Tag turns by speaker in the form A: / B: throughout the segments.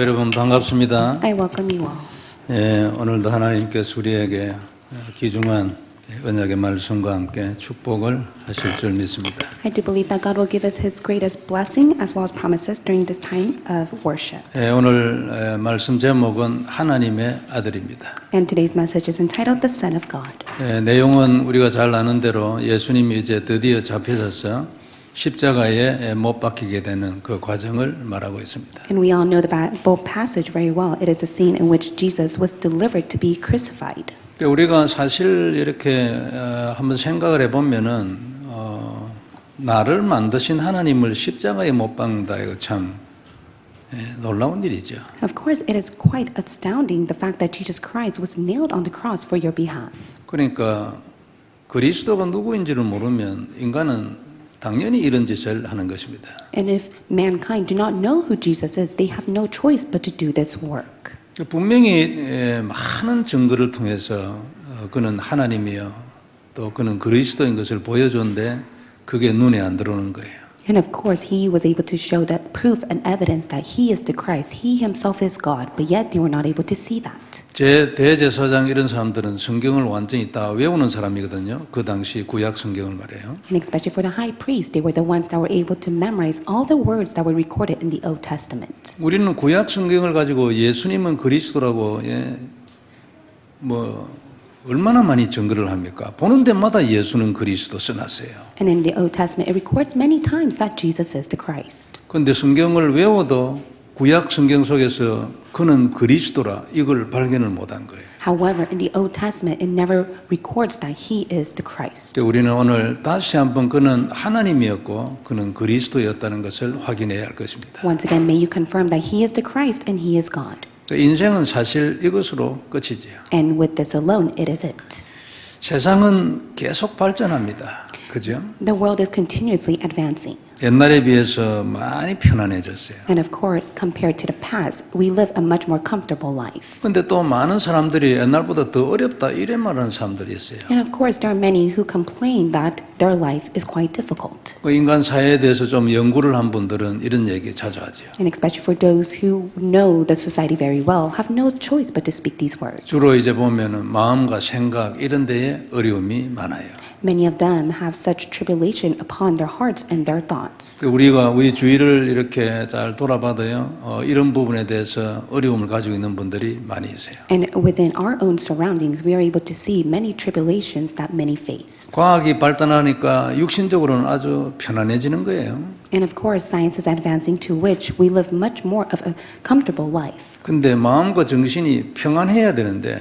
A: 여러분 반갑습니다.
B: I welcome you all.
A: 예, 오늘도 하나님께서 우리에게 귀중한 언약의 말씀과 함께 축복을 하실 줄 믿습니다.
B: I do believe that God will give us His greatest blessing as well as promises during this time of worship.
A: 예, 오늘 말씀 제목은 하나님의 아들입니다.
B: And today's message is entitled The Son of God.
A: 예, 내용은 우리가 잘 아는 대로 예수님이 이제 드디어 잡히셔서 십자가에 못 박히게 되는 그 과정을 말하고 있습니다.
B: And we all know the Bible passage very well. It is the scene in which Jesus was delivered to be crucified.
A: 우리가 사실 이렇게 한번 생각을 해보면은 나를 만드신 하나님을 십자가에 못 박는다 이거 참 놀라운 일이죠.
B: Of course, it is quite astounding the fact that Jesus Christ was nailed on the cross for your behalf.
A: 그러니까 그리스도가 누구인지를 모르면 인간은 당연히 이런 짓을 하는 것입니다.
B: And if mankind do not know who Jesus is, they have no choice but to do this work.
A: 분명히 많은 증거를 통해서 그는 하나님이요 또 그는 그리스도인 것을 보여줬는데 그게 눈에 안 들어오는 거예요.
B: And of course, he was able to show that proof and evidence that he is the Christ. He himself is God, but yet they were not able to see that.
A: 제 대제사장 이런 사람들은 성경을 완전히 다 외우는 사람이거든요. 그 당시 구약 성경을 말해요.
B: And especially for the high priest, they were the ones that were able to memorize all the words that were recorded in the Old Testament.
A: 우리는 구약 성경을 가지고 예수님은 그리스도라고 얼마나 많이 증거를 합니까? 보는 데마다 예수는 그리스도 써놨어요.
B: And in the Old Testament, it records many times that Jesus is the Christ.
A: 그런데 성경을 외워도 구약 성경 속에서 그는 그리스도라 이걸 발견을 못한 거예요.
B: However, in the Old Testament, it never records that he is the Christ.
A: 우리는 오늘 다시 한번 그는 하나님이었고 그는 그리스도였다는 것을 확인해야 할 것입니다.
B: Once again, may you confirm that he is the Christ and he is God.
A: 인생은 사실 이것으로 끝이지요.
B: And with this alone, it is it.
A: 세상은 계속 발전합니다. 그죠?
B: The world is continuously advancing.
A: 옛날에 비해서 많이 편안해졌어요.
B: And of course, compared to the past, we live a much more comfortable life.
A: 근데 또 많은 사람들이 옛날보다 더 어렵다 이래 말하는 사람들이 있어요.
B: And of course, there are many who complain that their life is quite difficult.
A: 그 인간 사회에 대해서 좀 연구를 한 분들은 이런 얘기 자주 하죠.
B: And especially for those who know the society very well, have no choice but to speak these words.
A: 주로 이제 보면은 마음과 생각 이런 데에 어려움이 많아요.
B: Many of them have such tribulation upon their hearts and their thoughts.
A: 우리가 우리 주위를 이렇게 잘 돌아봐도요, 이런 부분에 대해서 어려움을 가지고 있는 분들이 많이 있어요.
B: And within our own surroundings, we are able to see many tribulations that many face.
A: 과학이 발달하니까 육신적으로는 아주 편안해지는 거예요.
B: And of course, science is advancing to which we live much more of a comfortable life.
A: 근데 마음과 정신이 평안해야 되는데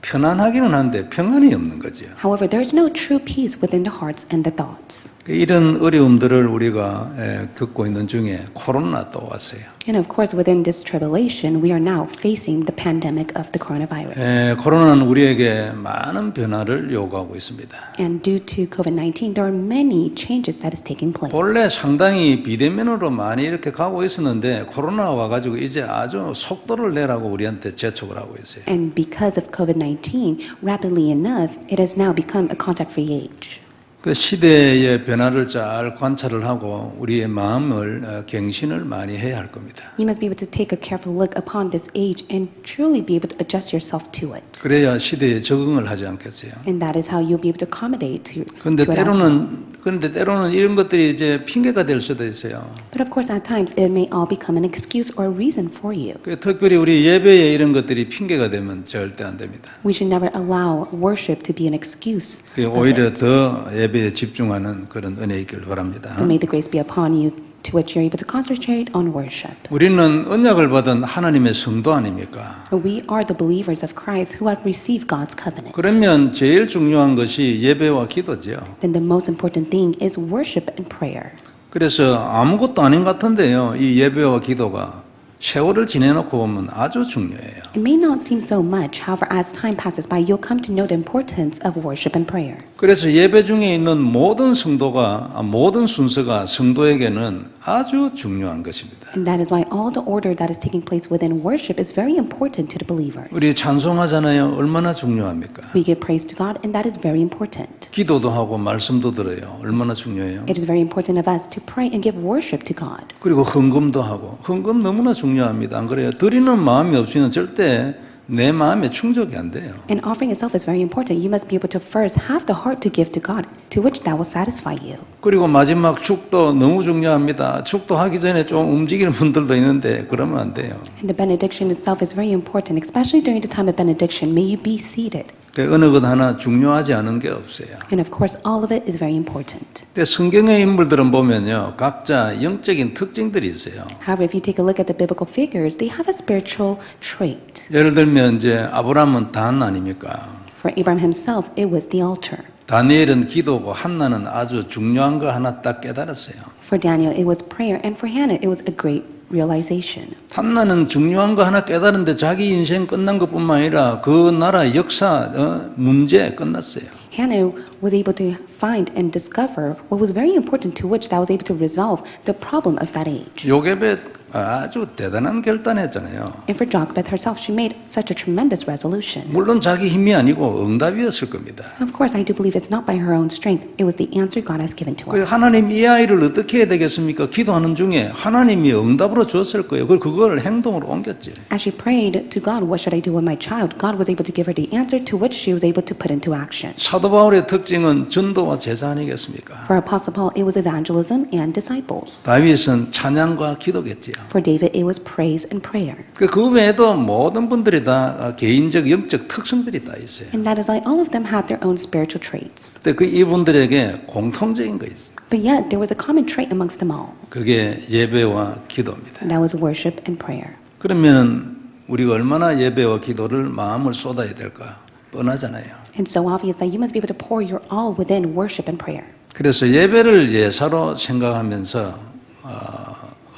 A: 편안하기는 한데 평안이 없는 거죠.
B: However, there is no true peace within the hearts and the thoughts.
A: 이런 어려움들을 우리가 겪고 있는 중에 코로나 또 왔어요.
B: And of course, within this tribulation, we are now facing the pandemic of the coronavirus.
A: 코로나는 우리에게 많은 변화를 요구하고 있습니다.
B: And due to COVID-19, there are many changes that is taking place.
A: 본래 상당히 비대면으로 많이 이렇게 가고 있었는데 코로나 와가지고 이제 아주 속도를 내라고 우리한테 재촉을 하고 있어요.
B: And because of COVID-19, rapidly enough, it has now become a contact-free age.
A: 그 시대의 변화를 잘 관찰을 하고 우리의 마음을 갱신을 많이 해야 할 겁니다.
B: You must be able to take a careful look upon this age and truly be able to adjust yourself to it.
A: 그래야 시대에 적응을 하지 않겠어요.
B: And that is how you'll be able to accommodate to
A: 그런데
B: it as well.
A: 때로는 이런 것들이 이제 핑계가 될 수도 있어요.
B: But of course, at times, it may all become an excuse or a reason for you.
A: 특별히 우리 예배에 이런 것들이 핑계가 되면 절대 안 됩니다.
B: We should never allow worship to be an excuse.
A: 오히려 더 예배에 집중하는 그런 은혜 있기를 바랍니다.
B: And may the grace be upon you to which you're able to concentrate on worship.
A: 우리는 언약을 받은 하나님의 성도 아닙니까?
B: We are the believers of Christ who have received God's covenant.
A: 그러면 제일 중요한 것이 예배와 기도죠.
B: Then the most important thing is worship and prayer.
A: 그래서 아무것도 아닌 것 같은데요. 이 예배와 기도가 세월을 지내놓고 보면 아주 중요해요.
B: It may not seem so much, however, as time passes by, you'll come to know the importance of worship and prayer.
A: 그래서 예배 중에 있는 모든 순서가 성도에게는 아주 중요한 것입니다.
B: And that is why all the order that is taking place within worship is very important to the believers.
A: 우리 찬송하잖아요. 얼마나 중요합니까?
B: We give praise to God, and that is very important.
A: 기도도 하고 말씀도 들어요. 얼마나 중요해요.
B: It is very important of us to pray and give worship to God.
A: 그리고 헌금도 하고 헌금 너무나 중요합니다. 안 그래요? 드리는 마음이 없이는 절대 내 마음에 충족이 안 돼요.
B: And offering itself is very important. You must be able to first have the heart to give to God, to which that will satisfy you.
A: 그리고 마지막 축도 너무 중요합니다. 축도 하기 전에 좀 움직이는 분들도 있는데 그러면 안 돼요.
B: And the benediction itself is very important, especially during the time of benediction. May you be seated.
A: 어느 것 하나 중요하지 않은 게 없어요.
B: And of course, all of it is very important.
A: 근데 성경의 인물들은 보면요, 각자 영적인 특징들이 있어요.
B: However, if you take a look at the biblical figures, they have a spiritual trait.
A: 예를 들면 이제 아브라함은 단 아닙니까?
B: For Abraham himself, it was the altar.
A: 다니엘은 기도고 한나는 아주 중요한 거 하나 딱 깨달았어요.
B: For Daniel, it was prayer, and for Hannah, it was a great realization.
A: 한나는 중요한 거 하나 깨달았는데 자기 인생 끝난 것뿐만 아니라 그 나라의 역사 문제 끝났어요.
B: Hannah was able to find and discover what was very important, to which that was able to resolve the problem of that age.
A: 요게벳 아주 대단한 결단했잖아요.
B: And for Jochebed herself, she made such a tremendous resolution.
A: 물론 자기 힘이 아니고 응답이었을 겁니다.
B: Of course, I do believe it's not by her own strength. It was the answer God has given to her.
A: 하나님 이 아이를 어떻게 해야 되겠습니까? 기도하는 중에 하나님이 응답으로 줬을 거예요. 그리고 그걸 행동으로 옮겼지.
B: As she prayed to God, what should I do with my child? God was able to give her the answer, to which she was able to put into action.
A: 사도 바울의 특징은 전도와 제자 아니겠습니까?
B: For Apostle Paul, it was evangelism and disciples.
A: 다윗은 찬양과 기도겠지요.
B: For David, it was praise and prayer.
A: 그 외에도 모든 분들이 다 개인적 영적 특성들이 다 있어요.
B: And that is why all of them had their own spiritual traits.
A: 근데 이분들에게 공통적인 거 있어요.
B: But yet, there was a common trait amongst them all.
A: 그게 예배와 기도입니다.
B: And that was worship and prayer.
A: 그러면 우리가 얼마나 예배와 기도를 마음을 쏟아야 될까 뻔하잖아요.
B: And so obvious that you must be able to pour your all within worship and prayer.
A: 그래서 예배를 예사로 생각하면서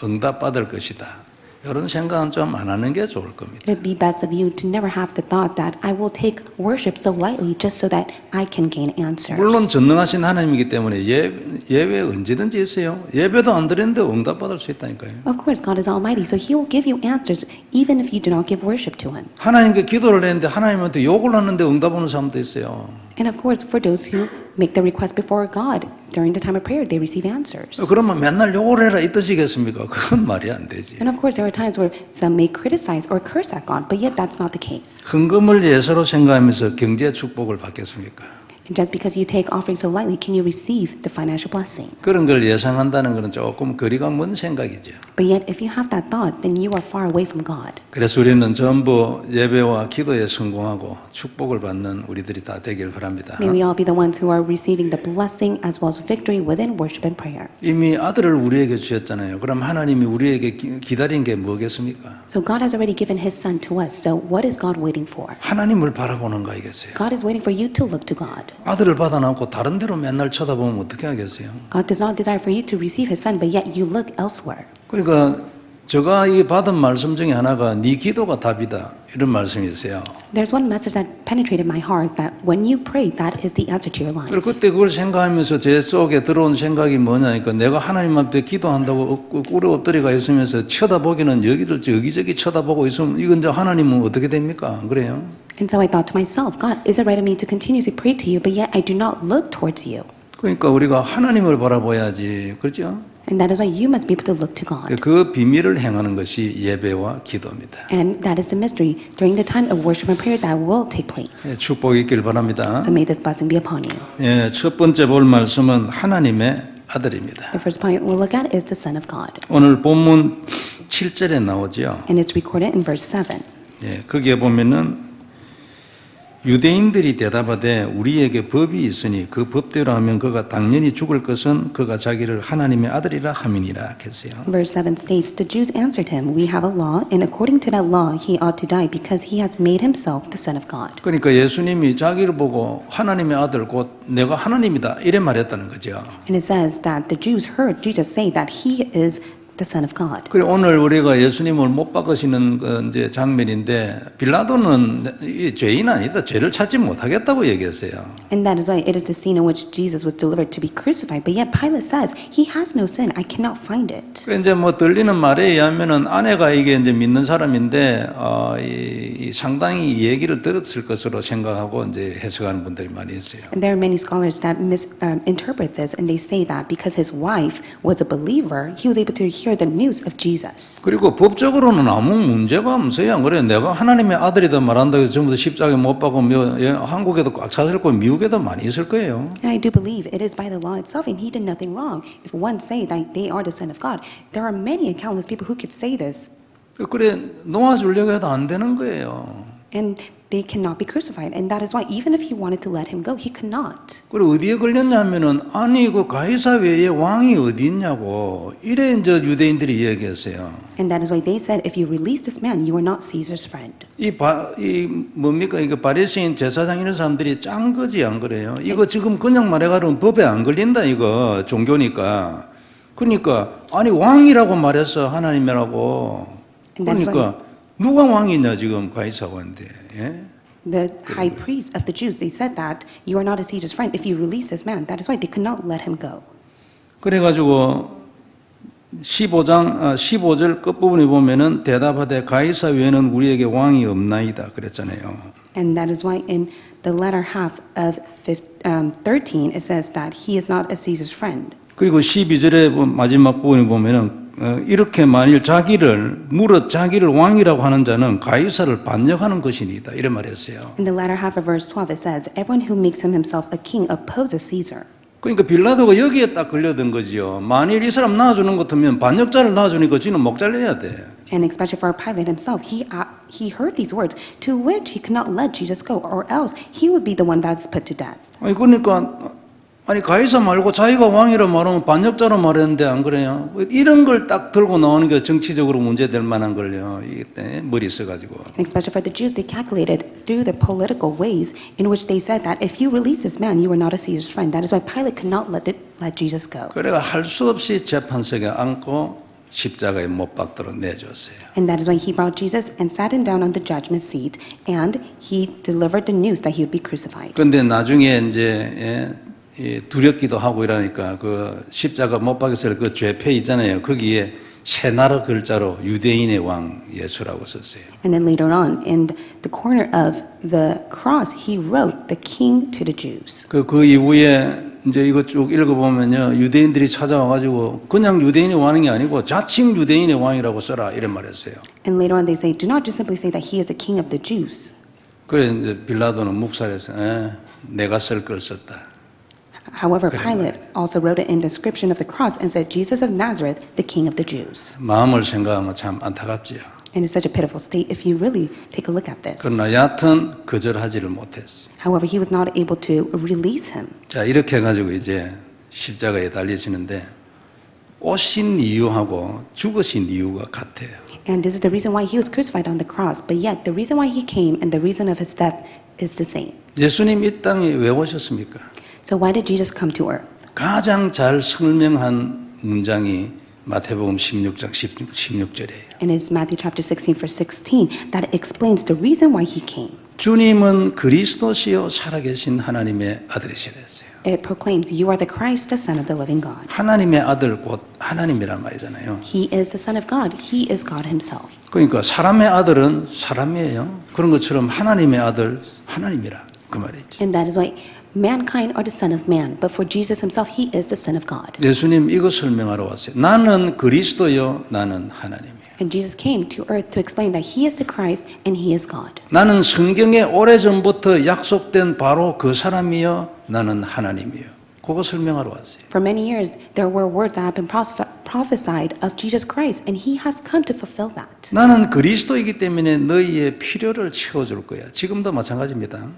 A: 응답받을 것이다. 이런 생각은 좀 안 하는 게 좋을 겁니다.
B: It would be best of you to never have the thought that I will take worship so lightly just so that I can gain answers.
A: 물론 전능하신 하나님이기 때문에 예배 언제든지 있어요. 예배도 안 드렸는데 응답받을 수 있다니까요.
B: Of course, God is almighty, so He will give you answers even if you do not give worship to Him.
A: 하나님께 기도를 했는데 하나님한테 욕을 하는데 응답하는 사람도 있어요.
B: And of course, for those who make the request before God during the time of prayer, they receive answers.
A: 그러면 맨날 욕을 해라 이 뜻이겠습니까? 그건 말이 안 되지.
B: And of course, there are times where some may criticize or curse at God, but yet that's not the case.
A: 헌금을 예사로 생각하면서 경제 축복을 받겠습니까?
B: And just because you take offering so lightly, can you receive the financial blessing?
A: 그런 걸 예상한다는 것은 조금 거리가 먼 생각이죠.
B: But yet, if you have that thought, then you are far away from God.
A: 그래서 우리는 전부 예배와 기도에 성공하고 축복을 받는 우리들이 다 되길 바랍니다.
B: May we all be the ones who are receiving the blessing as well as victory within worship and prayer.
A: 이미 아들을 우리에게 주셨잖아요. 그럼 하나님이 우리에게 기다린 게 뭐겠습니까?
B: So God has already given His Son to us. So what is God waiting for?
A: 하나님을 바라보는 거이겠어요.
B: God is waiting for you to look to God.
A: 아들을 받아놓고 다른 데로 맨날 쳐다보면 어떻게 하겠어요?
B: God does not desire for you to receive His Son, but yet you look elsewhere.
A: 그러니까 제가 이 받은 말씀 중에 하나가 네 기도가 답이다 이런 말씀이 있어요.
B: There's one message that penetrated my heart that when you pray, that is the answer to your life.
A: 그리고 그때 그걸 생각하면서 제 속에 들어온 생각이 뭐냐니까 내가 하나님 앞에 기도한다고 꿇어 엎드려가 있으면서 쳐다보기는 여기저기 쳐다보고 있으면 이건 이제 하나님은 어떻게 됩니까? 안 그래요?
B: And so I thought to myself, God, is it right of me to continuously pray to you, but yet I do not look towards you?
A: 그러니까 우리가 하나님을 바라봐야지, 그렇죠?
B: And that is why you must be able to look to God.
A: 그 비밀을 행하는 것이 예배와 기도입니다.
B: And that is the mystery during the time of worship and prayer that will take place.
A: 축복이 있길 바랍니다.
B: So may this blessing be upon you.
A: 예, 첫 번째 볼 말씀은 하나님의 아들입니다.
B: The first point we'll look at is the Son of God.
A: 오늘 본문 7절에 나오죠.
B: And it's recorded in verse 7.
A: 예, 거기에 보면은 유대인들이 대답하되 우리에게 법이 있으니 그 법대로 하면 그가 당연히 죽을 것은 그가 자기를 하나님의 아들이라 함이니라 했어요.
B: Verse 7 states, The Jews answered him, We have a law, and according to that law he ought to die because he has made himself the Son of God.
A: 그러니까 예수님이 자기를 보고 하나님의 아들 곧 내가 하나님이다 이래 말했다는 거죠.
B: And it says that the Jews heard Jesus say that he is the Son of God.
A: 그리고 오늘 우리가 예수님을 못 박으시는 그 이제 장면인데 빌라도는 이 죄인 아니다. 죄를 찾지 못하겠다고 얘기했어요.
B: And that is why it is the scene in which Jesus was delivered to be crucified. But yet Pilate says, he has no sin. I cannot find it.
A: 그 이제 뭐 들리는 말에 의하면은 아내가 이게 이제 믿는 사람인데 이 상당히 이 얘기를 들었을 것으로 생각하고 이제 해석하는 분들이 많이 있어요.
B: And there are many scholars that misinterpret this, and they say that because his wife was a believer, he was able to hear the news of Jesus.
A: 그리고 법적으로는 아무 문제가 없어요. 안 그래요? 내가 하나님의 아들이다 말한다고 해서 전부 다 십자가에 못 박고 한국에도 꽉 찼을 거고 미국에도 많이 있을 거예요.
B: And I do believe it is by the law itself, and he did nothing wrong. If one say that they are the Son of God, there are many and countless people who could say this.
A: 그래 놓아주려고 해도 안 되는 거예요.
B: And they cannot be crucified. And that is why even if he wanted to let him go, he could not.
A: 그리고 어디에 걸렸냐면은 아니 그 가이사 외에 왕이 어디 있냐고 이래 이제 유대인들이 얘기했어요.
B: And that is why they said, if you release this man, you are not Caesar's friend.
A: 이 뭡니까 이거 바리새인 제사장 이런 사람들이 짠 거지 안 그래요? 이거 지금 그냥 말해가지고 법에 안 걸린다 이거 종교니까. 그러니까 아니 왕이라고 말했어 하나님이라고. 그러니까 누가 왕이냐 지금 가이사관인데. 예?
B: The high priest of the Jews, they said that you are not a Caesar's friend if you release this man. That is why they could not let him go.
A: 그래가지고 15절 끝부분에 보면은 대답하되 가이사 외에는 우리에게 왕이 없나이다 그랬잖아요.
B: And that is why in the latter half of 13 it says that he is not a Caesar's friend.
A: 그리고 12절의 마지막 부분에 보면은 이렇게 만일 자기를 왕이라고 하는 자는 가이사를 반역하는 것이니다 이런 말했어요.
B: In the latter half of verse 12 it says, everyone who makes himself a king opposes Caesar.
A: 그러니까 빌라도가 여기에 딱 걸려든 거지요. 만일 이 사람 낳아주는 것 같으면 반역자를 낳아주니까 지는 목 잘려야 돼.
B: And especially for Pilate himself, he heard these words, to which he could not let Jesus go, or else he would be the one that's put to death.
A: 아니 그러니까 아니 가이사 말고 자기가 왕이라 말하면 반역자로 말했는데 안 그래요? 이런 걸 딱 들고 나오는 게 정치적으로 문제될 만한 걸요. 이게 머리 써가지고.
B: And especially for the Jews, they calculated through the political ways in which they said that if you release this man, you are not a Caesar's friend. That is why Pilate could not let Jesus go.
A: 그래가 할 수 없이 재판석에 앉고 십자가에 못 박도록 내줬어요.
B: And that is why he brought Jesus and sat him down on the judgment seat, and he delivered the news that he would be crucified.
A: 그런데 나중에 이제 두렵기도 하고 이러니까 그 십자가 못 박였을 그 죄패 있잖아요. 거기에 새 나라 글자로 유대인의 왕 예수라고 썼어요.
B: And then later on, in the corner of the cross, he wrote the King to the Jews.
A: 그 이후에 이제 이거 쭉 읽어보면요, 유대인들이 찾아와가지고 그냥 유대인의 왕이 아니고 자칭 유대인의 왕이라고 써라 이런 말했어요.
B: And later on, they say, do not just simply say that he is the King of the Jews.
A: 그래 이제 빌라도는 묵살해서 내가 쓸 걸 썼다.
B: However, Pilate also wrote it in the inscription of the cross and said, Jesus of Nazareth, the King of the Jews.
A: 마음을 생각하면 참 안타깝지요.
B: And it's such a pitiful state if you really take a look at this.
A: 그러나 여하튼 거절하지를 못했어.
B: However, he was not able to release him.
A: 자 이렇게 해가지고 이제 십자가에 달리시는데 오신 이유하고 죽으신 이유가 같아요.
B: And this is the reason why he was crucified on the cross. But yet, the reason why he came and the reason of his death is the same.
A: 예수님 이 땅에 왜 오셨습니까?
B: So why did Jesus come to earth?
A: 가장 잘 설명한 문장이 마태복음 16장 16절이에요.
B: And it's Matthew chapter 16 verse 16 that explains the reason why he came.
A: 주님은 그리스도시요 살아계신 하나님의 아들이시랬어요.
B: It proclaims, you are the Christ, the Son of the living God.
A: 하나님의 아들 곧 하나님이란 말이잖아요.
B: He is the Son of God. He is God himself.
A: 그러니까 사람의 아들은 사람이에요. 그런 것처럼 하나님의 아들 하나님이라 그 말이죠.
B: And that is why mankind are the son of man, but for Jesus himself, he is the Son of God.
A: 예수님 이거 설명하러 왔어요. 나는 그리스도요, 나는 하나님이에요.
B: And Jesus came to earth to explain that he is the Christ and he is God.
A: 나는 성경에 오래전부터 약속된 바로 그 사람이요, 나는 하나님이요. 그거 설명하러 왔어요.
B: For many years, there were words that have been prophesied of Jesus Christ, and he has come to fulfill that.
A: 나는 그리스도이기 때문에 너희의 필요를 채워줄 거야. 지금도 마찬가지입니다.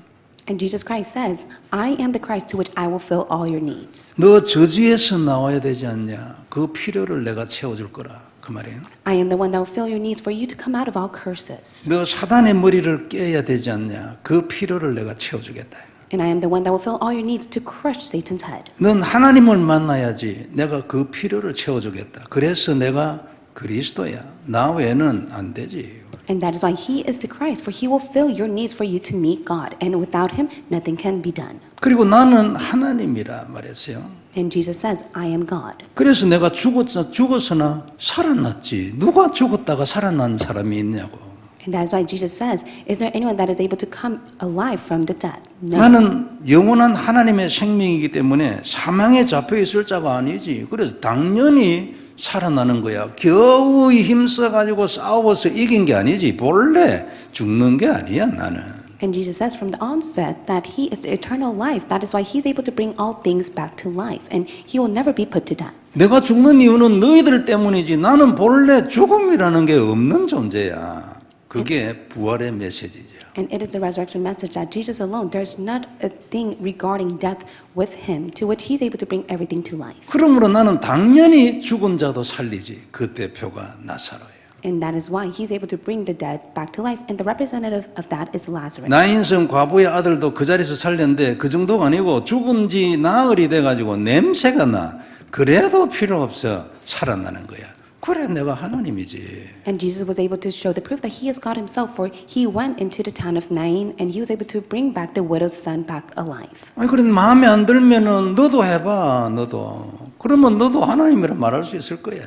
B: And Jesus Christ says, I am the Christ to which I will fill all your needs.
A: 너 저주에서 나와야 되지 않냐? 그 필요를 내가 채워줄 거라. 그 말이에요.
B: I am the one that will fill your needs for you to come out of all curses.
A: 너 사단의 머리를 깨야 되지 않냐? 그 필요를 내가 채워주겠다.
B: And I am the one that will fill all your needs to crush Satan's head.
A: 넌 하나님을 만나야지 내가 그 필요를 채워주겠다. 그래서 내가 그리스도야. 나 외에는 안 되지.
B: And that is why he is the Christ, for he will fill your needs for you to meet God. And without him, nothing can be done.
A: 그리고 나는 하나님이라 말했어요.
B: And Jesus says, I am God.
A: 그래서 내가 죽었으나 살아났지. 누가 죽었다가 살아난 사람이 있냐고.
B: And that is why Jesus says, is there anyone that is able to come alive from the dead? No.
A: 나는 영원한 하나님의 생명이기 때문에 사망에 잡혀 있을 자가 아니지. 그래서 당연히 살아나는 거야. 겨우 힘써가지고 싸워서 이긴 게 아니지. 본래 죽는 게 아니야, 나는.
B: And Jesus says from the onset that he is the eternal life. That is why he's able to bring all things back to life. And he will never be put to death.
A: 내가 죽는 이유는 너희들 때문이지. 나는 본래 죽음이라는 게 없는 존재야. 그게 부활의 메시지죠.
B: And it is the resurrection message that Jesus alone, there's not a thing regarding death with him, to which he's able to bring everything to life.
A: 그러므로 나는 당연히 죽은 자도 살리지. 그 대표가 나사로예요.
B: And that is why he's able to bring the dead back to life. And the representative of that is Lazarus.
A: 나인성 과부의 아들도 그 자리에서 살렸는데 그 정도가 아니고 죽은 지 나흘이 돼가지고 냄새가 나. 그래도 필요 없어. 살아나는 거야. 그래 내가 하나님이지.
B: And Jesus was able to show the proof that he is God himself, for he went into the town of Nain and he was able to bring back the widow's son back alive.
A: 아니 그래 마음에 안 들면은 너도 해봐. 너도. 그러면 너도 하나님이라 말할 수 있을 거야.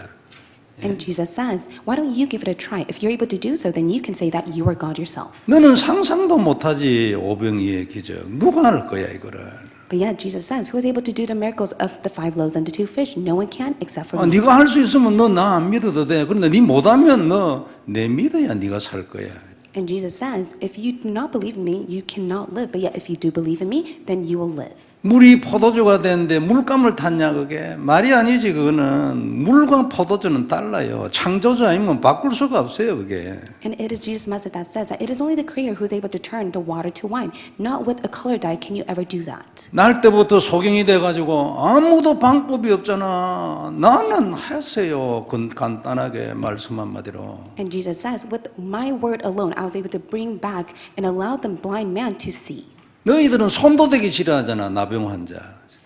B: And Jesus says, why don't you give it a try? If you're able to do so, then you can say that you are God yourself.
A: 너는 상상도 못하지 오병이의 기적. 누가 할 거야 이거를.
B: But yet Jesus says, who is able to do the miracles of the 5 loaves and the 2 fish? No one can except for me.
A: 네가 할 수 있으면 너 나 안 믿어도 돼. 그런데 네 못하면 너 내 믿어야 네가 살 거야.
B: And Jesus says, if you do not believe in me, you cannot live. But yet if you do believe in me, then you will live.
A: 물이 포도주가 되는데 물감을 탔냐 그게 말이 아니지. 그거는 물과 포도주는 달라요. 창조주 아니면 바꿀 수가 없어요 그게.
B: And it is Jesus' message that says that it is only the Creator who is able to turn the water to wine. Not with a color dye can you ever do that.
A: 날 때부터 소경이 돼가지고 아무도 방법이 없잖아. 나는 했어요. 간단하게 말씀 한마디로.
B: And Jesus says, with my word alone, I was able to bring back and allow the blind man to see.
A: 너희들은 손도 대기 싫어하잖아. 나병 환자.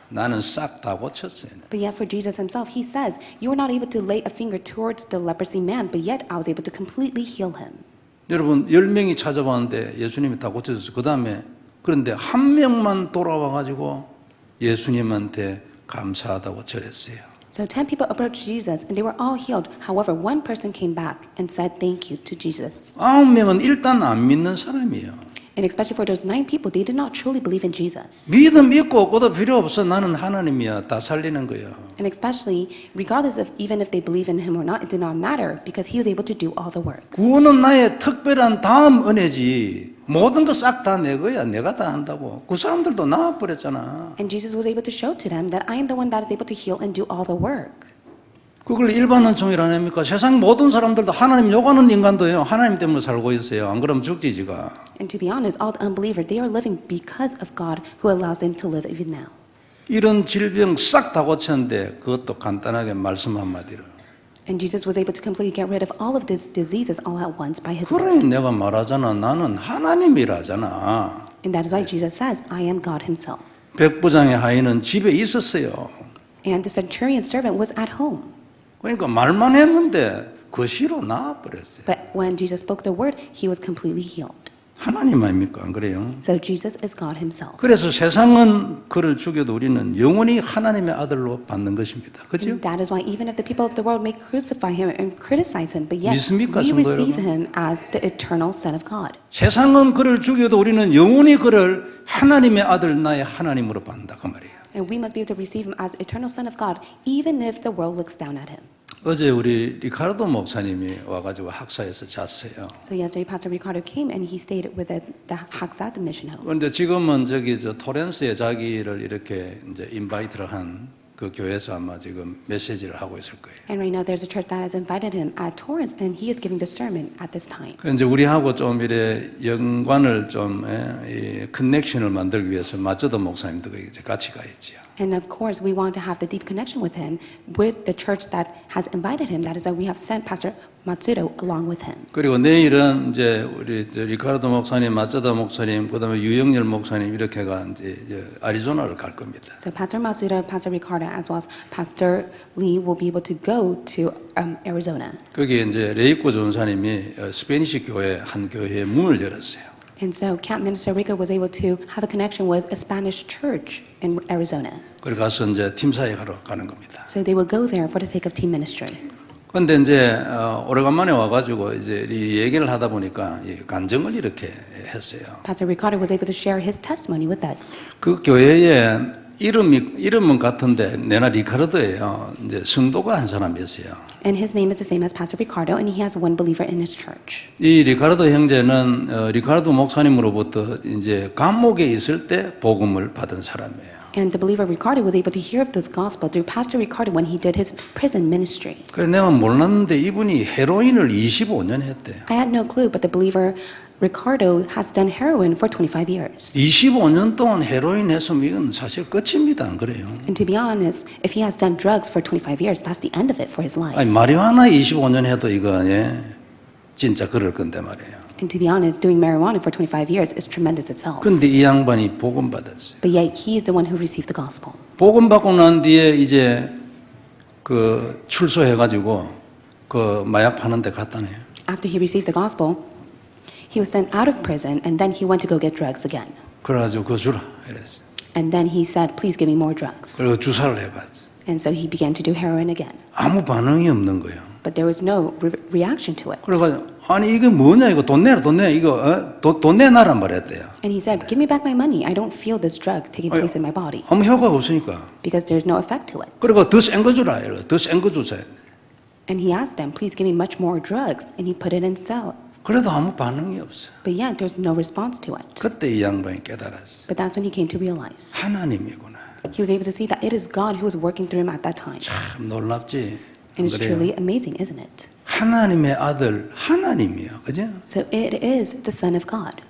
A: 나는 싹 다 고쳤어요.
B: But yet for Jesus himself, he says, you were not able to lay a finger towards the leprosy man, but yet I was able to completely heal him.
A: 여러분 10명이 찾아봤는데 예수님이 다 고쳐줬어요. 그 다음에 그런데 한 명만 돌아와가지고 예수님한테 감사하다고 절했어요.
B: So 10 people approached Jesus and they were all healed. However, one person came back and said thank you to Jesus.
A: 9명은 일단 안 믿는 사람이에요.
B: And especially for those 9 people, they did not truly believe in Jesus.
A: 믿음 있고 없고도 필요 없어. 나는 하나님이야. 다 살리는 거예요.
B: And especially, regardless of even if they believe in him or not, it did not matter because he was able to do all the work.
A: 구원은 나의 특별한 다음 은혜지. 모든 거 싹 다 내 거야. 내가 다 한다고. 그 사람들도 나와버렸잖아.
B: And Jesus was able to show to them that I am the one that is able to heal and do all the work.
A: 그걸 일반 은총이라 합니까? 세상 모든 사람들도 하나님 욕하는 인간도요. 하나님 때문에 살고 있어요. 안 그러면 죽지 지가.
B: And to be honest, all the unbelievers, they are living because of God who allows them to live even now.
A: 이런 질병 싹 다 고쳤는데 그것도 간단하게 말씀 한마디로.
B: And Jesus was able to completely get rid of all of these diseases all at once by his
A: 그래
B: word.
A: 내가 말하잖아. 나는 하나님이라잖아.
B: And that is why Jesus says, I am God himself.
A: 백부장의 아이는 집에 있었어요.
B: And the centurion's servant was at home.
A: 그러니까 말만 했는데 거시로 나와버렸어요.
B: But when Jesus spoke the word, he was completely healed.
A: 하나님 아닙니까? 안 그래요?
B: So Jesus is God himself.
A: 그래서 세상은 그를 죽여도 우리는 영원히 하나님의 아들로 받는 것입니다. 그죠?
B: And that is why even if the people of the world may crucify him and criticize him, but yet
A: 믿습니까,
B: we
A: 성도
B: receive
A: 여러분?
B: him as the eternal Son of God.
A: 세상은 그를 죽여도 우리는 영원히 그를 하나님의 아들 나의 하나님으로 받는다 그 말이에요.
B: And we must be able to receive him as eternal Son of God, even if the world looks down at him.
A: 어제 우리 리카르도 목사님이 와가지고 학사에서 잤어요.
B: So yesterday, Pastor Ricardo came and he stayed with the Haksa, the mission home.
A: 그런데 지금은 저기 토렌스에 자기를 이렇게 이제 인바이트를 한 그 교회에서 아마 지금 메시지를 하고 있을 거예요.
B: And right now, there's a church that has invited him at Torrance, and he is giving the sermon at this time.
A: 이제 우리하고 좀 이래 연관을 좀 이 커넥션을 만들기 위해서 마저도 목사님도 이제 같이 가 있지요.
B: And of course, we want to have the deep connection with him, with the church that has invited him. That is why we have sent Pastor Matsudo along with him.
A: 그리고 내일은 이제 우리 리카르도 목사님, 마츠다 목사님, 그다음에 유영열 목사님 이렇게가 이제 애리조나를 갈 겁니다.
B: So Pastor Matsudo, Pastor Ricardo, as well as Pastor Lee will be able to go to Arizona.
A: 거기에 이제 레이코 전사님이 스페니시 교회 한 교회에 문을 열었어요.
B: And so Camp Minister Rico was able to have a connection with a Spanish church in Arizona.
A: 그래 가서 이제 팀 사역하러 가는 겁니다.
B: So they will go there for the sake of team ministry.
A: 근데 이제 오래간만에 와가지고 이제 이 얘기를 하다 보니까 이 간증을 이렇게 했어요.
B: Pastor Ricardo was able to share his testimony with us.
A: 그 교회에 이름은 같은데 내나 리카르도예요. 이제 성도가 한 사람이 있어요.
B: And his name is the same as Pastor Ricardo, and he has one believer in his church.
A: 이 리카르도 형제는 리카르도 목사님으로부터 이제 감옥에 있을 때 복음을 받은 사람이에요.
B: And the believer Ricardo was able to hear of this gospel through Pastor Ricardo when he did his prison ministry.
A: 그래서 내가 몰랐는데 이분이 헤로인을 25년 했대요.
B: I had no clue, but the believer Ricardo has done heroin for 25 years.
A: 25년 동안 헤로인 했으면 이건 사실 끝입니다. 안 그래요?
B: And to be honest, if he has done drugs for 25 years, that's the end of it for his life.
A: 아니 마리화나 25년 해도 이거 진짜 그럴 건데 말이에요.
B: And to be honest, doing marijuana for 25 years is tremendous itself.
A: 근데 이 양반이 복음 받았어요.
B: But yet he is the one who received the gospel.
A: 복음 받고 난 뒤에 이제 그 출소해가지고 그 마약 파는 데 갔다네요.
B: After he received the gospel, he was sent out of prison, and then he went to go get drugs again.
A: 그래가지고 그거 주라 이랬어.
B: And then he said, please give me more drugs.
A: 그리고 주사를 해봤지.
B: And so he began to do heroin again.
A: 아무 반응이 없는 거예요.
B: But there was no reaction to it.
A: 그래가지고 아니 이게 뭐냐 이거 돈 내라 이거 돈 내놔란 말했대요.
B: And he said, give me back my money. I don't feel this drug taking place in my body.
A: 아무 효과가 없으니까.
B: Because there's no effect to it.
A: 그리고 더 센 거 주라 이러고 더 센 거 주세요.
B: And he asked them, please give me much more drugs. And he put it in cell.
A: 그래도 아무 반응이 없어.
B: But yet there's no response to it.
A: 그때 이 양반이 깨달았어.
B: But that's when he came to realize.
A: 하나님이구나.
B: He was able to see that it is God who was working through him at that time.
A: 참 놀랍지.
B: And it's
A: 그래요.
B: truly amazing, isn't it?
A: 하나님의 아들 하나님이요, 그죠?
B: So it is the Son of God.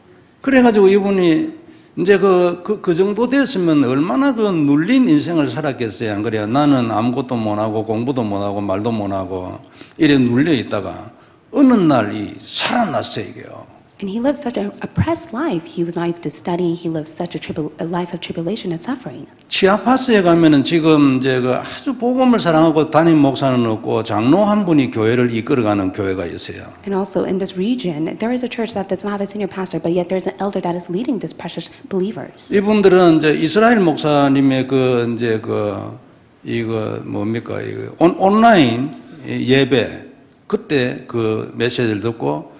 A: 그래가지고 이분이 이제 그 정도 됐으면 얼마나 그 눌린 인생을 살았겠어요, 안 그래요? 나는 아무것도 못하고 공부도 못하고 말도 못하고 이래 눌려 있다가 어느 날 이 살아났어요, 이게요.
B: And he lived such an oppressed life. He was not able to study. He lived such a life of tribulation and suffering.
A: 치아파스에 가면은 지금 이제 그 아주 복음을 사랑하고 담임 목사는 없고 장로 한 분이 교회를 이끌어가는 교회가 있어요.
B: And also in this region, there is a church that does not have a senior pastor, but yet there is an elder that is leading these precious believers.
A: 이분들은 이제 이스라엘 목사님의 이거 뭡니까 이거 온라인 예배 그때 그 메시지를 듣고.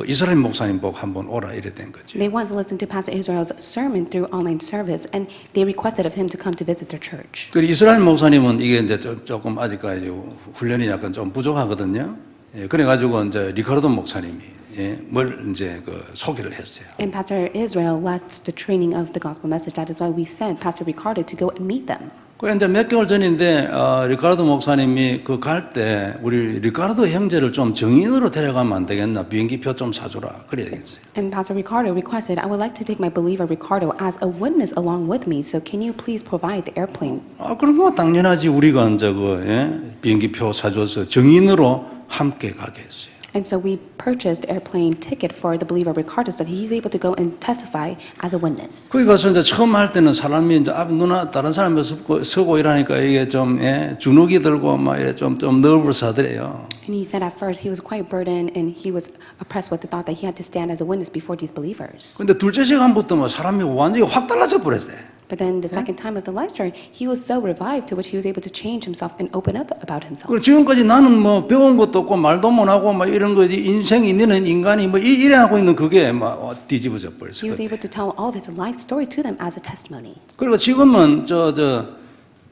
A: 이스라엘 목사님 보고 한번 오라 이래 된 거죠.
B: They once listened to Pastor Israel's sermon through online service, and they requested of him to come to visit their church.
A: 그 이스라엘 목사님은 이게 이제 조금 아직까지 훈련이 약간 좀 부족하거든요. 그래가지고 이제 리카르도 목사님이 뭘 이제 그 소개를 했어요.
B: And Pastor Israel lacked the training of the gospel message. That is why we sent Pastor Ricardo to go and meet them.
A: 그 이제 몇 개월 전인데 리카르도 목사님이 그 갈 때 우리 리카르도 형제를 좀 정인으로 데려가면 안 되겠나? 비행기표 좀 사주라 그래야겠어요.
B: And Pastor Ricardo requested, I would like to take my believer Ricardo as a witness along with me. So can you please provide the airplane?
A: 그런 거 당연하지. 우리가 이제 비행기표 사줘서 정인으로 함께 가게 했어요.
B: And so we purchased airplane ticket for the believer Ricardo so that he's able to go and testify as a witness.
A: 거기 가서 이제 처음 할 때는 사람이 이제 앞 누나 다른 사람이 서고 이러니까 이게 좀 주눅이 들고 막 이래 좀 너버스하더래요.
B: And he said at first he was quite burdened and he was oppressed with the thought that he had to stand as a witness before these believers.
A: 근데 둘째 시간부터 뭐 사람이 완전히 확 달라져 버렸어요.
B: But then the second time of the lecture, he was so revived to which he was able to change himself and open up about himself.
A: 그리고 지금까지 나는 뭐 배운 것도 없고 말도 못하고 막 이런 거 인생이 있는 인간이 뭐 이래 하고 있는 그게 막 뒤집어져 버렸어요.
B: He was able to tell all of his life story to them as a testimony.
A: 그리고 지금은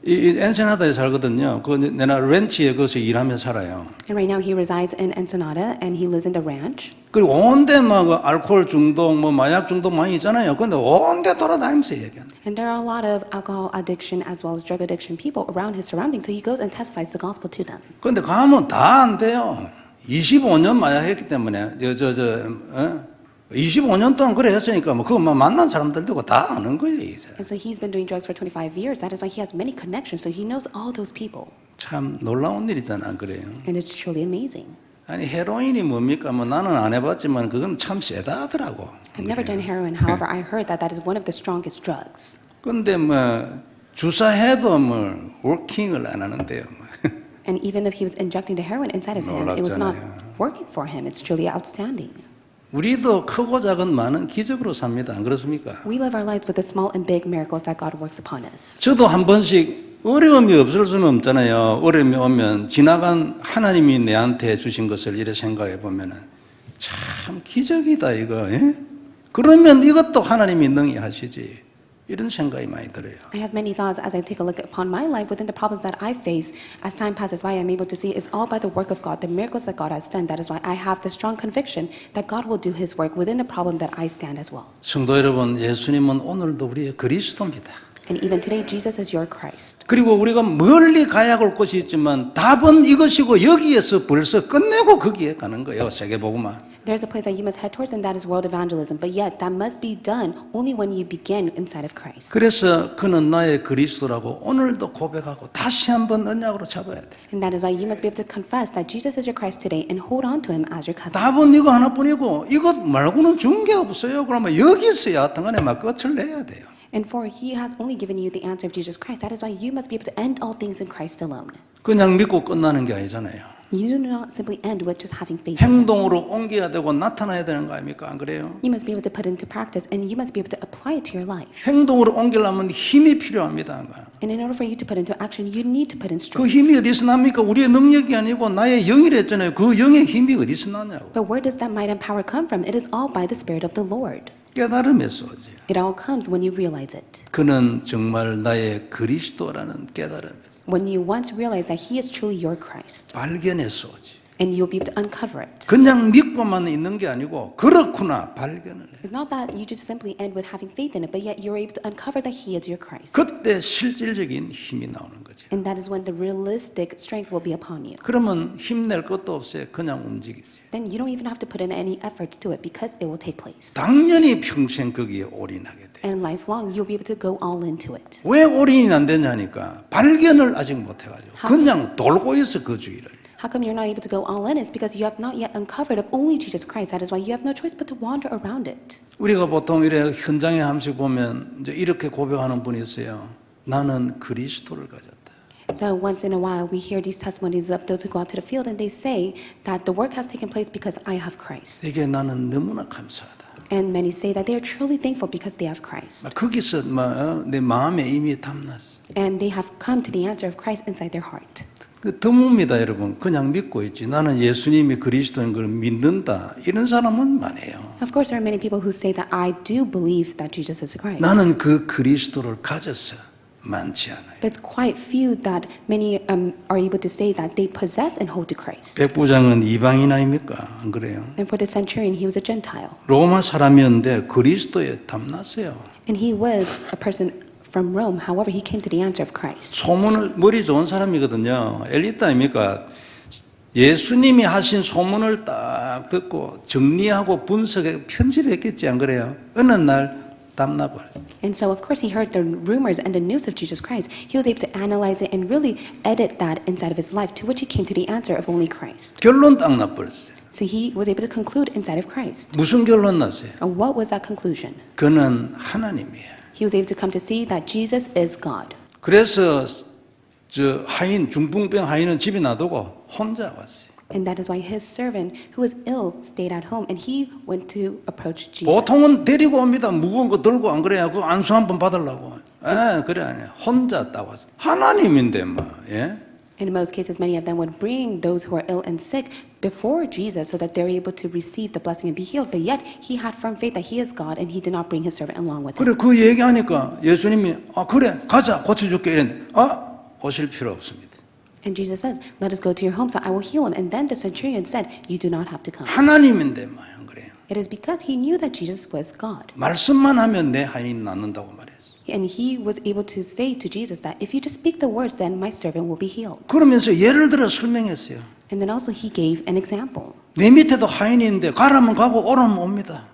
A: 이 엔세나다에 살거든요. 그 내가 렌치에 거기서 일하며 살아요.
B: And right now he resides in Ensenada and he lives in the ranch.
A: 그리고 온데 막 알코올 중독, 뭐 마약 중독 많이 있잖아요. 근데 온데 돌아다니면서 얘기하는.
B: And there are a lot of alcohol addiction as well as drug addiction people around his surroundings, so he goes and testifies the gospel to them.
A: 근데 가면 다 안 돼요. 25년 마약했기 때문에 25년 동안 그래 했으니까 뭐 그거 만난 사람들도 다 아는 거예요, 이제.
B: And so he's been doing drugs for 25 years. That is why he has many connections, so he knows all those people.
A: 참 놀라운 일이잖아, 안 그래요?
B: And it's truly amazing.
A: 아니 헤로인이 뭡니까? 뭐 나는 안 해봤지만 그건 참 세다 하더라고.
B: I've never done heroin. However, I heard that that is one of the strongest drugs.
A: 근데 뭐 주사해도 뭐 워킹을 안 하는데요.
B: And even if he was injecting the heroin inside of him, it was not
A: 놀랍잖아요.
B: working for him. It's truly outstanding.
A: 우리도 크고 작은 많은 기적으로 삽니다. 안 그렇습니까?
B: We live our lives with the small and big miracles that God works upon us.
A: 저도 한 번씩 어려움이 없을 수는 없잖아요. 어려움이 오면 지나간 하나님이 내한테 주신 것을 이렇게 생각해 보면은 참 기적이다 이거. 예? 그러면 이것도 하나님이 능히 하시지. 이런 생각이 많이 들어요.
B: I have many thoughts as I take a look upon my life within the problems that I face. As time passes by, I'm able to see it's all by the work of God, the miracles that God has done. That is why I have the strong conviction that God will do His work within the problem that I stand as well.
A: 성도 여러분, 예수님은 오늘도 우리의 그리스도입니다.
B: And even today, Jesus is your Christ.
A: 그리고 우리가 멀리 가야 할 곳이 있지만 답은 이것이고 여기에서 벌써 끝내고 거기에 가는 거예요. 세계복음화.
B: There's a place that you must head towards, and that is world evangelism. But yet, that must be done only when you begin inside of Christ.
A: 그래서 그는 나의 그리스도라고 오늘도 고백하고 다시 한번 언약으로 잡아야 돼.
B: And that is why you must be able to confess that Jesus is your Christ today and hold on to Him as your covenant.
A: 답은 이거 하나뿐이고 이것 말고는 준 게 없어요. 그러면 여기서 여하튼간에 막 끝을 내야 돼요.
B: And for He has only given you the answer of Jesus Christ. That is why you must be able to end all things in Christ alone.
A: 그냥 믿고 끝나는 게 아니잖아요.
B: You do not simply end with just having faith. in Him.
A: 행동으로 옮겨야 되고 나타나야 되는 거 아닙니까? 안 그래요?
B: You must be able to put it into practice, and you must be able to apply it to your life.
A: 행동으로 옮기려면 힘이 필요합니다.
B: And in order for you to put into action, you need to put in
A: 그
B: strength.
A: 힘이 어디서 납니까? 우리의 능력이 아니고 나의 영이라 했잖아요. 그 영의 힘이 어디서 나냐고.
B: But where does that might and power come from? It is all by the Spirit of the Lord.
A: 깨달음에서 오지.
B: It all comes when you realize it.
A: 그는 정말 나의 그리스도라는 깨달음에서
B: When you once realize that He is truly your Christ,
A: 발견해서 오지.
B: and you'll be able to uncover it.
A: 그냥 믿고만 있는 게 아니고 그렇구나 발견을 해.
B: It's not that you just simply end with having faith in it, but yet you're able to uncover that He is your Christ.
A: 그때 실질적인 힘이 나오는 거죠.
B: And that is when the realistic strength will be upon you.
A: 그러면 힘낼 것도 없어요. 그냥 움직이지.
B: Then you don't even have to put in any effort to it because it will take place.
A: 당연히 평생 거기에 올인하게 돼.
B: And lifelong, you'll be able to go all into it.
A: 왜 올인이 안 되냐니까 발견을 아직 못 해가지고 그냥 돌고 있어 그 주위를.
B: How come you're not able to go all in? It's because you have not yet uncovered of only Jesus Christ. That is why you have no choice but to wander around it.
A: 우리가 보통 이래 현장에 한 번씩 보면 이제 이렇게 고백하는 분이 있어요. 나는 그리스도를 가졌다.
B: So once in a while, we hear these testimonies of those who go out to the field, and they say that the work has taken place because I have Christ.
A: 이게 나는 너무나 감사하다.
B: And many say that they are truly thankful because they have Christ.
A: 거기서 내 마음에 이미 담났어.
B: And they have come to the answer of Christ inside their heart.
A: 드뭅니다, 여러분. 그냥 믿고 있지. 나는 예수님이 그리스도인 걸 믿는다. 이런 사람은 많아요.
B: Of course, there are many people who say that I do believe that Jesus is Christ.
A: 나는 그 그리스도를 가졌어. 많지 않아요.
B: But it's quite few that many are able to say that they possess and hold to Christ.
A: 백부장은 이방인 아닙니까? 안 그래요?
B: And for the centurion, he was a Gentile.
A: 로마 사람이었는데 그리스도에 담났어요.
B: And he was a person from Rome. However, he came to the answer of Christ.
A: 소문을 머리 좋은 사람이거든요. 엘리트 아닙니까? 예수님이 하신 소문을 딱 듣고 정리하고 분석해 편집했겠지 안 그래요? 어느 날 담나버렸어요.
B: And so, of course, he heard the rumors and the news of Jesus Christ. He was able to analyze it and really edit that inside of his life, to which he came to the answer of only Christ.
A: 결론 딱 나버렸어요.
B: So he was able to conclude inside of Christ.
A: 무슨 결론 났어요?
B: And what was that conclusion?
A: 그는 하나님이에요.
B: He was able to come to see that Jesus is God.
A: 그래서 저 하인 중풍병 하인은 집에 놔두고 혼자 왔어요.
B: And that is why his servant, who was ill, stayed at home, and he went to approach Jesus.
A: 보통은 데리고 옵니다. 무거운 거 들고 안 그래요? 그 안수 한번 받으려고. 그래 아니야. 혼자 딱 왔어. 하나님인데 뭐. 예?
B: In most cases, many of them would bring those who are ill and sick before Jesus so that they're able to receive the blessing and be healed. But yet, he had firm faith that he is God, and he did not bring his servant along with him.
A: 그래 그 얘기하니까 예수님이 그래 가자 고쳐줄게 이랬는데 오실 필요 없습니다.
B: And Jesus said, let us go to your home so I will heal him. And then the centurion said, you do not have to come.
A: 하나님인데 뭐 안 그래요.
B: It is because he knew that Jesus was God.
A: 말씀만 하면 내 하인이 낫는다고 말했어.
B: And he was able to say to Jesus that if you just speak the words, then my servant will be healed.
A: 그러면서 예를 들어 설명했어요.
B: And then also he gave an example.
A: 내 밑에도 하인이 있는데 가라면 가고 오라면 옵니다.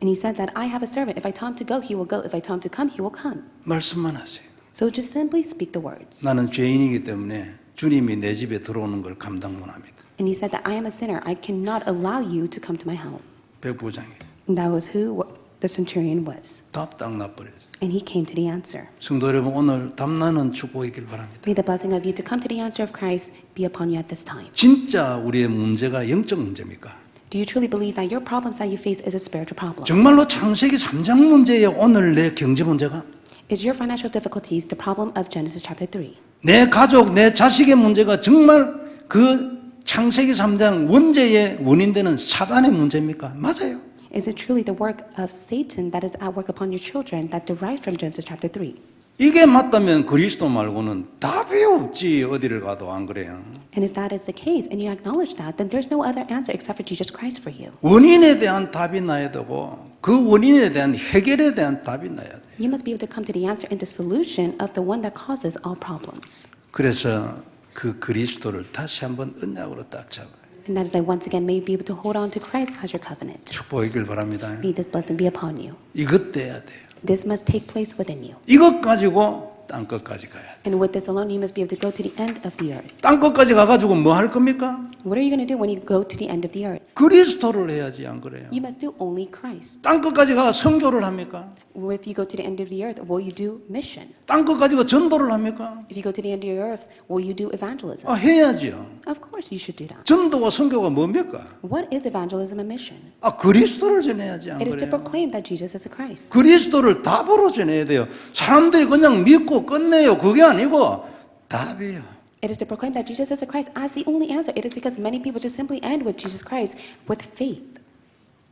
B: And he said that I have a servant. If I tell him to go, he will go. If I tell him to come, he will come.
A: 말씀만 하세요.
B: So just simply speak the words.
A: 나는 죄인이기 때문에 주님이 내 집에 들어오는 걸 감당 못합니다.
B: And he said that I am a sinner. I cannot allow you to come to my home.
A: 백부장이
B: And that was who the centurion was.
A: 답 딱 나버렸어요.
B: And he came to the answer.
A: 성도 여러분, 오늘 답나는 축복이길 바랍니다.
B: May the blessing of you to come to the answer of Christ be upon you at this time.
A: 진짜 우리의 문제가 영적 문제입니까?
B: Do you truly believe that your problems that you face is a spiritual problem?
A: 정말로 창세기 3장 문제예요. 오늘 내 경제 문제가?
B: Is your financial difficulties the problem of Genesis chapter 3?
A: 내 가족, 내 자식의 문제가 정말 그 창세기 3장 원죄의 원인되는 사단의 문제입니까? 맞아요.
B: Is it truly the work of Satan that is at work upon your children that derived from Genesis chapter 3?
A: 이게 맞다면 그리스도 말고는 답이 없지. 어디를 가도 안 그래요?
B: And if that is the case and you acknowledge that, then there's no other answer except for Jesus Christ for you.
A: 원인에 대한 답이 나야 되고 그 원인에 대한 해결에 대한 답이 나야 돼.
B: You must be able to come to the answer and the solution of the one that causes all problems.
A: 그래서 그 그리스도를 다시 한번 언약으로 딱 잡아요.
B: And that is why once again may you be able to hold on to Christ as your covenant.
A: 축복이길 바랍니다.
B: May this blessing be upon you.
A: 이것 돼야 돼요.
B: This must take place within you.
A: 이것 가지고 땅 끝까지 가야 돼.
B: And with this alone, you must be able to go to the end of the earth.
A: 땅 끝까지 가가지고 뭐 할 겁니까?
B: What are you going to do when you go to the end of the earth?
A: 그리스도를 해야지 안 그래요?
B: You must do only Christ.
A: 땅 끝까지 가 선교를 합니까?
B: If you go to the end of the earth, will you do mission?
A: 땅 끝까지 가 전도를 합니까?
B: If you go to the end of the earth, will you do evangelism?
A: 해야죠.
B: Of course you should do that.
A: 전도와 선교가 뭡니까?
B: What is evangelism and mission?
A: 그리스도를 전해야지 안
B: It is to
A: 그래요?
B: proclaim that Jesus is a Christ.
A: 그리스도를 답으로 전해야 돼요. 사람들이 그냥 믿고 끝내요. 그게 아니고 답이에요.
B: It is to proclaim that Jesus is a Christ as the only answer. It is because many people just simply end with Jesus Christ with faith.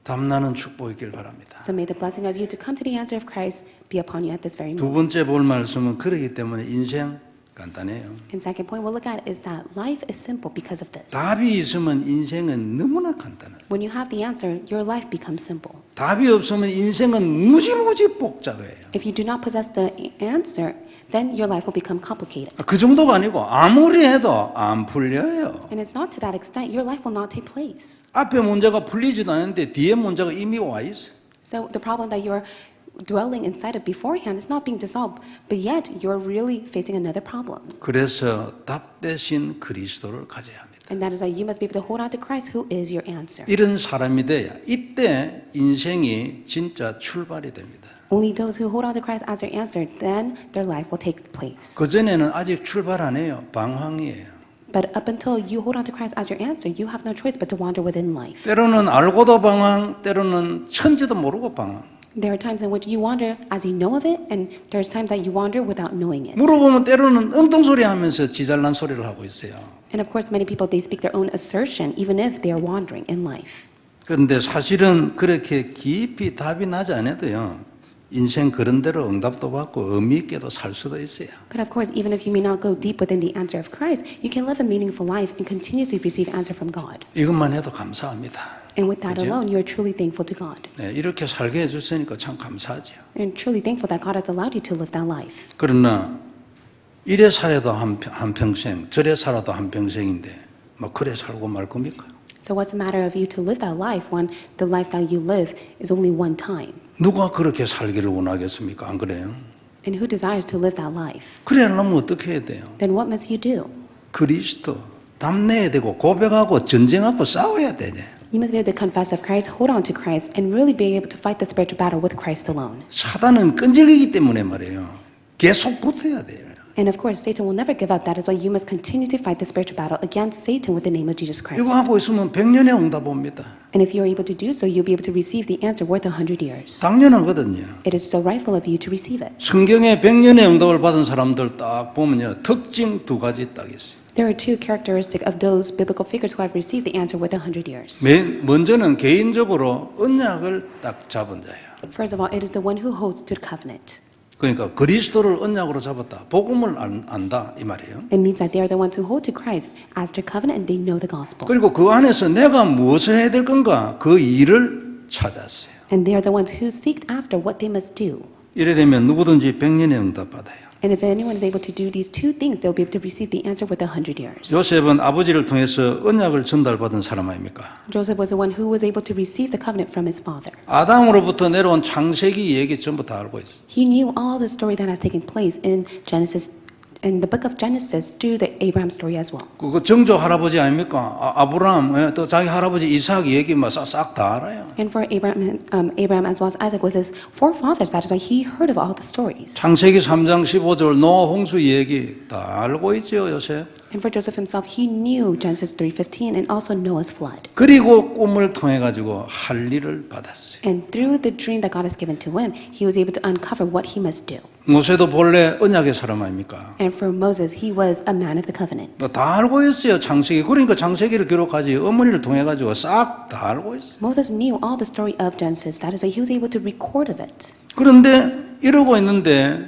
A: 담나는 축복이길 바랍니다.
B: So may the blessing of you to come to the answer of Christ be upon you at this very
A: 두
B: moment.
A: 번째 볼 말씀은 그러기 때문에 인생 간단해요.
B: And second point we'll look at is that life is simple because of this.
A: 답이 있으면 인생은 너무나 간단해요.
B: When you have the answer, your life becomes simple.
A: 답이 없으면 인생은 무지무지 복잡해요.
B: If you do not possess the answer, then your life will become complicated.
A: 그 정도가 아니고 아무리 해도 안 풀려요.
B: And it's not to that extent, your life will not take place.
A: 앞에 문제가 풀리지도 않는데 뒤에 문제가 이미 와 있어.
B: So the problem that you're dwelling inside of beforehand is not being dissolved, but yet you're really facing another problem.
A: 그래서 답 대신 그리스도를 가져야 합니다.
B: And that is why you must be able to hold on to Christ who is your answer.
A: 이런 사람이 돼야 이때 인생이 진짜 출발이 됩니다.
B: Only those who hold on to Christ as their answer, then their life will take place.
A: 그전에는 아직 출발 안 해요. 방황이에요.
B: But up until you hold on to Christ as your answer, you have no choice but to wander within life.
A: 때로는 알고도 방황, 때로는 천지도 모르고 방황.
B: There are times in which you wander as you know of it, and there's times that you wander without knowing it.
A: 물어보면 때로는 엉뚱소리 하면서 지잘난 소리를 하고 있어요.
B: And of course, many people, they speak their own assertion, even if they are wandering in life.
A: 그런데 사실은 그렇게 깊이 답이 나지 않아도요. 인생 그런 대로 응답도 받고 의미 있게도 살 수도 있어요.
B: But of course, even if you may not go deep within the answer of Christ, you can live a meaningful life and continuously receive answer from God.
A: 이것만 해도 감사합니다.
B: And with that
A: 그죠?
B: alone, you're truly thankful to God.
A: 네, 이렇게 살게 해줬으니까 참 감사하죠.
B: And truly thankful that God has allowed you to live that life.
A: 그러나 이래 살아도 한 평생, 저래 살아도 한 평생인데 뭐 그래 살고 말 겁니까?
B: So what's the matter of you to live that life when the life that you live is only one time?
A: 누가 그렇게 살기를 원하겠습니까? 안 그래요?
B: And who desires to live that life?
A: 그래 하려면 어떻게 해야 돼요?
B: Then what must you do?
A: 그리스도 담내야 되고 고백하고 전쟁하고 싸워야 되냐?
B: You must be able to confess of Christ, hold on to Christ, and really be able to fight the spiritual battle with Christ alone.
A: 사단은 끈질기기 때문에 말이에요. 계속 붙어야 돼요.
B: And of course, Satan will never give up. That is why you must continue to fight the spiritual battle against Satan with the name of Jesus Christ.
A: 이거 하고 있으면 100년의 응답 옵니다.
B: And if you're able to do so, you'll be able to receive the answer worth 100 years.
A: 당연하거든요.
B: It is so rightful of you to receive it.
A: 성경에 100년의 응답을 받은 사람들 딱 보면요. 특징 두 가지 딱 있어요.
B: There are two characteristics of those biblical figures who have received the answer worth 100 years.
A: 먼저는 개인적으로 언약을 딱 잡은 자예요.
B: First of all, it is the one who holds to the covenant.
A: 그러니까 그리스도를 언약으로 잡았다. 복음을 안다 이 말이에요.
B: It means that they are the ones who hold to Christ as their covenant and they know the gospel.
A: 그리고 그 안에서 내가 무엇을 해야 될 건가 그 일을 찾았어요.
B: And they are the ones who seek after what they must do.
A: 이래 되면 누구든지 100년의 응답 받아요.
B: And if anyone is able to do these two things, they'll be able to receive the answer with 100 years.
A: 요셉은 아버지를 통해서 언약을 전달받은 사람 아닙니까?
B: Joseph was the one who was able to receive the covenant from his father.
A: 아담으로부터 내려온 창세기 얘기 전부 다 알고 있어요.
B: He knew all the story that has taken place in Genesis in the book of Genesis through the Abraham story as well.
A: 그 정조 할아버지 아닙니까? 아브라함 또 자기 할아버지 이삭 얘기 싹 다 알아요.
B: And for Abraham as well as Isaac with his forefathers, that is why he heard of all the stories.
A: 창세기 3장 15절 노아 홍수 얘기 다 알고 있죠, 요셉.
B: And for Joseph himself, he knew Genesis 3:15 and also Noah's flood.
A: 그리고 꿈을 통해 가지고 할 일을 받았어요.
B: And through the dream that God has given to him, he was able to uncover what he must do.
A: 모세도 본래 언약의 사람 아닙니까?
B: And for Moses, he was a man of the covenant.
A: 다 알고 있어요, 창세기. 그러니까 창세기를 기록하지 어머니를 통해 가지고 싹 다 알고 있어요.
B: Moses knew all the story of Genesis. That is why he was able to record of it.
A: 그런데 이러고 있는데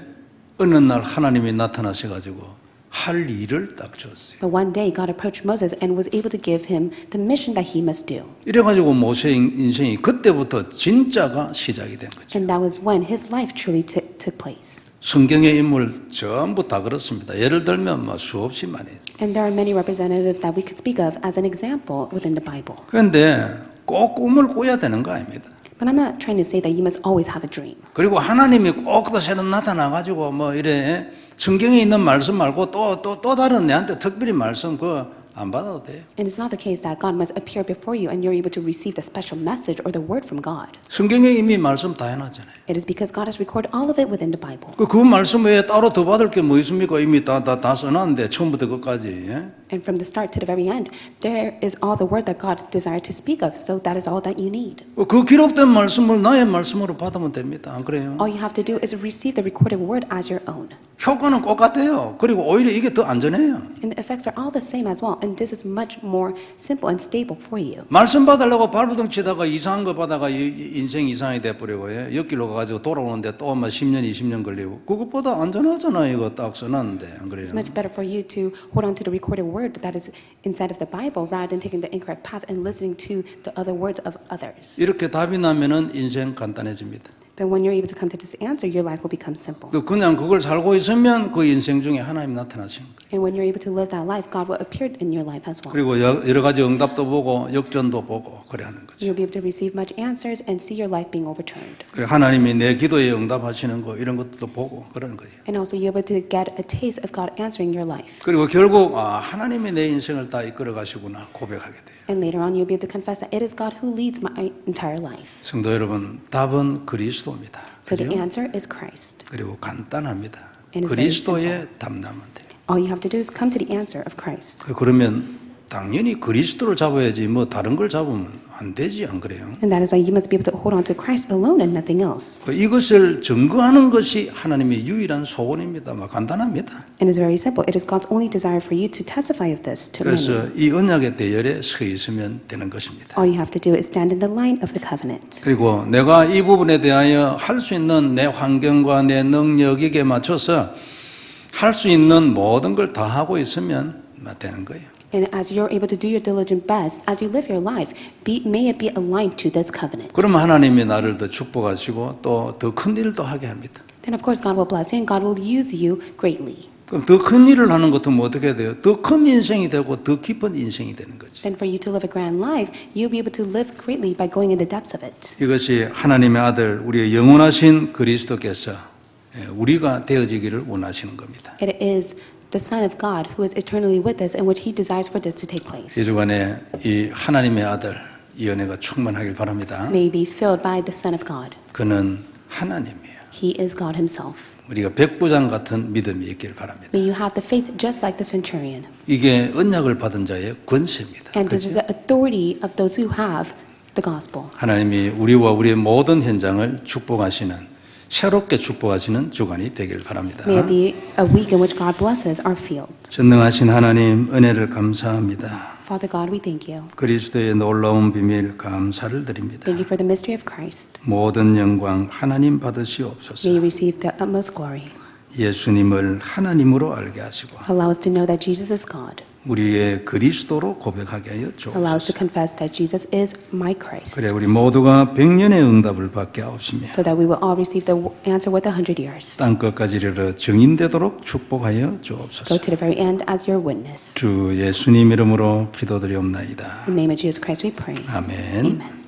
A: 어느 날 하나님이 나타나셔 가지고 할 일을 딱 줬어요.
B: But one day, God approached Moses and was able to give him the mission that he must do.
A: 이래 가지고 모세의 인생이 그때부터 진짜가 시작이 된 거죠.
B: And that was when his life truly took place.
A: 성경의 인물 전부 다 그렇습니다. 예를 들면 뭐 수없이 많이 있어요.
B: And there are many representatives that we could speak of as an example within the Bible.
A: 그런데 꼭 꿈을 꿔야 되는 거 아닙니다.
B: But I'm not trying to say that you must always have a dream.
A: 그리고 하나님이 꼭 또 새로 나타나 가지고 뭐 이래 성경에 있는 말씀 말고 또 다른 내한테 특별히 말씀 그거 안 받아도 돼요.
B: And it's not the case that God must appear before you and you're able to receive the special message or the word from God.
A: 성경에 이미 말씀 다 해놨잖아요.
B: It is because God has recorded all of it within the Bible.
A: 그 말씀 외에 따로 더 받을 게 뭐 있습니까? 이미 다 써놨는데 처음부터 끝까지. 예?
B: And from the start to the very end, there is all the word that God desired to speak of. So that is all that you need.
A: 그 기록된 말씀을 나의 말씀으로 받으면 됩니다. 안 그래요?
B: All you have to do is receive the recorded word as your own.
A: 효과는 똑같아요. 그리고 오히려 이게 더 안전해요.
B: And the effects are all the same as well. And this is much more simple and stable for you.
A: 말씀 받으려고 발부둥 치다가 이상한 거 받아가 인생 이상이 돼버리고 옆길로 가가지고 돌아오는데 또 막 10년 20년 걸리고 그것보다 안전하잖아요. 이거 딱 써놨는데 안 그래요?
B: It's much better for you to hold on to the recorded word that is inside of the Bible rather than taking the incorrect path and listening to the other words of others.
A: 이렇게 답이 나면은 인생 간단해집니다.
B: But when you're able to come to this answer, your life will become simple.
A: 또 그냥 그걸 살고 있으면 그 인생 중에 하나님 나타나시는 거예요.
B: And when you're able to live that life, God will appear in your life as well.
A: 그리고 여러 가지 응답도 보고 역전도 보고 그래 하는 거죠.
B: You'll be able to receive much answers and see your life being overturned.
A: 그리고 하나님이 내 기도에 응답하시는 거 이런 것도 보고 그러는 거예요.
B: And also you're able to get a taste of God answering your life.
A: 그리고 결국 하나님이 내 인생을 다 이끌어 가시구나 고백하게 돼요.
B: And later on you'll be able to confess that it is God who leads my entire life.
A: 성도 여러분, 답은 그리스도입니다.
B: So the
A: 그죠?
B: answer is Christ.
A: 그리고 간단합니다.
B: And it's very
A: 그리스도에 답나면 돼요.
B: All you have to do is come to the answer of Christ.
A: 그러면 당연히 그리스도를 잡아야지 뭐 다른 걸 잡으면 안 되지 안 그래요?
B: And that is why you must be able to hold on to Christ alone and nothing else.
A: 이것을 증거하는 것이 하나님의 유일한 소원입니다. 뭐 간단합니다.
B: And it's very simple. It is God's only desire for you to testify of this to
A: 그래서
B: many.
A: 이 언약의 대열에 서 있으면 되는 것입니다.
B: All you have to do is stand in the line of the covenant.
A: 그리고 내가 이 부분에 대하여 할 수 있는 내 환경과 내 능력에게 맞춰서 할 수 있는 모든 걸 다 하고 있으면 되는 거예요.
B: And as you're able to do your diligent best, as you live your life, may it be aligned to this covenant.
A: 그러면 하나님이 나를 더 축복하시고 또 더 큰 일도 하게 합니다.
B: Then of course God will bless you and God will use you greatly.
A: 그럼 더 큰 일을 하는 것은 뭐 어떻게 돼요? 더 큰 인생이 되고 더 깊은 인생이 되는 거죠.
B: Then for you to live a grand life, you'll be able to live greatly by going in the depths of it.
A: 이것이 하나님의 아들 우리의 영원하신 그리스도께서 우리가 되어지기를 원하시는 겁니다.
B: It is the Son of God who is eternally with us and which He desires for this to take place.
A: 이 주간에 이 하나님의 아들 이 은혜가 충만하길 바랍니다.
B: May be filled by the Son of God.
A: 그는 하나님이에요.
B: He is God Himself.
A: 우리가 백부장 같은 믿음이 있길 바랍니다.
B: May you have the faith just like the centurion.
A: 이게 언약을 받은 자의 권세입니다.
B: And this is the authority of those who have the gospel.
A: 하나님이 우리와 우리의 모든 현장을 축복하시는 새롭게 축복하시는 주간이 되길 바랍니다.
B: May it be a week in which God blesses our field.
A: 전능하신 하나님 은혜를 감사합니다.
B: Father God, we thank you.
A: 그리스도의 놀라운 비밀 감사를 드립니다.
B: Thank you for the mystery of Christ.
A: 모든 영광 하나님
B: May
A: 받으시옵소서.
B: you receive the utmost glory.
A: 예수님을 하나님으로 알게 하시고
B: Allow us to know that Jesus is God.
A: 우리의 그리스도로 고백하게 하여
B: Allow us
A: 주옵소서.
B: to confess that Jesus is my Christ.
A: 그래 우리 모두가 100년의 응답을 받게 하옵시며
B: So that we will all receive the answer with 100 years.
A: 땅 끝까지 이르러 증인되도록 축복하여
B: Go
A: 주옵소서.
B: to the very end as your witness.
A: 주 예수님 이름으로 기도드리옵나이다.
B: In the name of Jesus Christ we pray.
A: 아멘.
B: Amen.